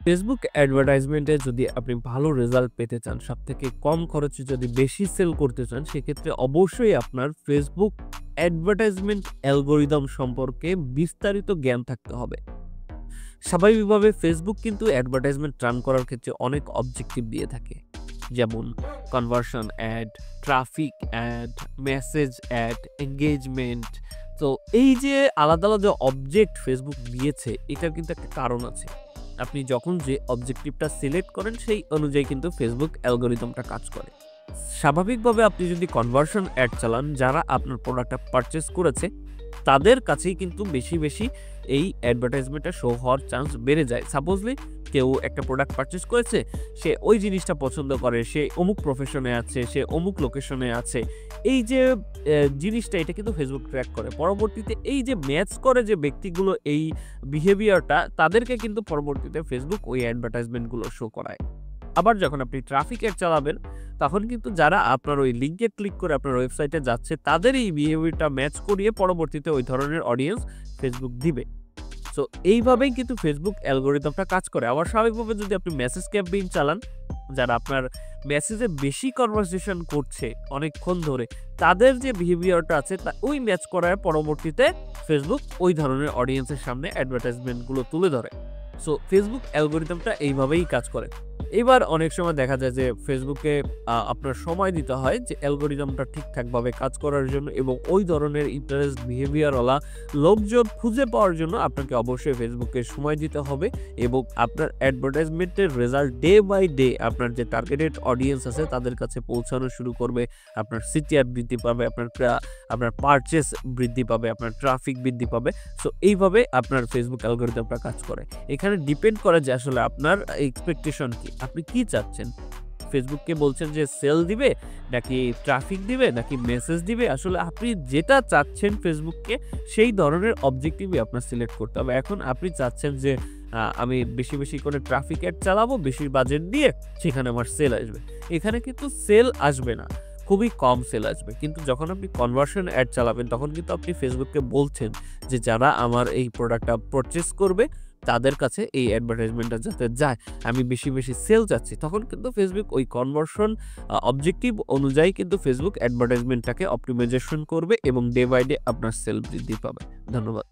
Facebook অ্যাডভার্টাইজমেন্টে যদি আপনি ভালো রেজাল্ট পেতে চান, সবথেকে কম খরচে যদি বেশি সেল করতে চান, সেক্ষেত্রে অবশ্যই আপনার ফেসবুক অ্যাডভার্টাইজমেন্ট অ্যালগরিদম সম্পর্কে বিস্তারিত জ্ঞান থাকতে হবে। স্বাভাবিকভাবে ফেসবুক কিন্তু অ্যাডভার্টাইজমেন্ট রান করার ক্ষেত্রে অনেক অবজেক্টিভ দিয়ে থাকে। যেমন conversion ad, traffic ad, message ad, engagement. তো এই যে আলাদা, আলাদা অবজেক্ট ফেসবুক দিয়েছে, এটার কিন্তু একটা কারণ আছে। আপনি যখন যে অবজেক্টিভটা সিলেক্ট করেন, সেই অনুযায়ী কিন্তু ফেসবুক অ্যালগরিদমটা কাজ করে। স্বাভাবিকভাবে আপনি যদি কনভার্সন অ্যাড চালান, যারা আপনার প্রোডাক্টটা পারচেজ করেছে, তাদের কাছেই কিন্তু বেশি, বেশি এই অ্যাডভার্টাইজমেন্টটা শো হওয়ার চান্স বেড়ে যায়। সাপোজলি কেউ একটা প্রোডাক্ট পারচেজ করেছে, সে ওই জিনিসটা পছন্দ করে, সে অমুক প্রফেশনে আছে, সে অমুক লোকেশনে আছে। এই যে জিনিসটা, এটা কিন্তু ফেসবুক ট্র্যাক করে। পরবর্তীতে এই যে ম্যাচ করে যে ব্যক্তিগুলো এই বিহেভিয়ারটা, তাদেরকে কিন্তু পরবর্তীতে ফেসবুক ওই অ্যাডভার্টাইজমেন্টগুলো শো করায়। আবার যখন আপনি ট্রাফিক অ্যাড চালাবেন, তখন কিন্তু যারা আপনার ওই লিঙ্কে ক্লিক করে আপনার ওয়েবসাইটে যাচ্ছে, তাদের এই বিহেভিয়ারটা ম্যাচ করিয়ে পরবর্তীতে ওই ধরনের অডিয়েন্স ফেসবুক দিবে। সো এইভাবেই কিন্তু ফেসবুক অ্যালগরিদমটা কাজ করে। আবার স্বাভাবিকভাবে যদি আপনি মেসেজ ক্যাম্পেইন চালান, যারা আপনার মেসেজে বেশি কনভারসেশন করছে অনেকক্ষণ ধরে, তাদের যে বিহেভিয়ারটা আছে তা ওই ম্যাচ করার পরবর্তীতে ফেসবুক ওই ধরনের অডিয়েন্সের সামনে অ্যাডভার্টাইজমেন্টগুলো তুলে ধরে। সো ফেসবুক অ্যালগরিদমটা এইভাবেই কাজ করে। এবার অনেক সময় দেখা যায় যে ফেসবুকে আপনার সময় দিতে হয় যে অ্যালগরিদমটা ঠিকঠাকভাবে কাজ করার জন্য, এবং ওই ধরনের ইন্টারেস্ট বিহেভিয়ারওয়ালা লোকজন খুঁজে পাওয়ার জন্য আপনাকে অবশ্যই ফেসবুকে সময় দিতে হবে, এবং আপনার অ্যাডভার্টাইজমেন্টের রেজাল্ট ডে বাই ডে আপনার যে টার্গেটেড অডিয়েন্স আছে তাদের কাছে পৌঁছানো শুরু করবে। আপনার সিটিআর বৃদ্ধি পাবে, আপনার পারচেস বৃদ্ধি পাবে, আপনার ট্রাফিক বৃদ্ধি পাবে। সো এইভাবে আপনার ফেসবুক অ্যালগরিদমটা কাজ করে। এখানে ডিপেন্ড করে যে আসলে আপনার এক্সপেকটেশন কি, আপনি কি চাচ্ছেন? ফেসবুককে বলছেন যে সেল দিবে, নাকি ট্রাফিক দিবে, নাকি মেসেজ দিবে? আসলে আপনি যেটা চাচ্ছেন ফেসবুককে, সেই ধরনের অবজেক্টিভই আপনার সিলেক্ট করতে হবে। এখন আপনি চাচ্ছেন যে আমি বেশি, বেশি করে ট্রাফিক অ্যাড চালাবো, বেশি বাজেট দিয়ে, সেখানে আমার সেল আসবে। এখানে কিন্তু সেল আসবে না, খুবই কম সেল আসবে। কিন্তু যখন আপনি কনভার্সন অ্যাড চালাবেন, তখন কিন্তু আপনি ফেসবুককে বলছেন যে যারা আমার এই প্রোডাক্টটা পারচেজ করবে, তাদের কাছে এই অ্যাডভার্টাইজমেন্টটা যাতে যায়, আমি বেশি, বেশি সেল চাচ্ছি। তখন কিন্তু ফেসবুক ওই কনভার্সন অবজেক্টিভ অনুযায়ী কিন্তু ফেসবুক অ্যাডভার্টাইজমেন্টটাকে অপ্টিমাইজেশন করবে, এবং ডে বাই ডে আপনার সেল বৃদ্ধি পাবে। ধন্যবাদ।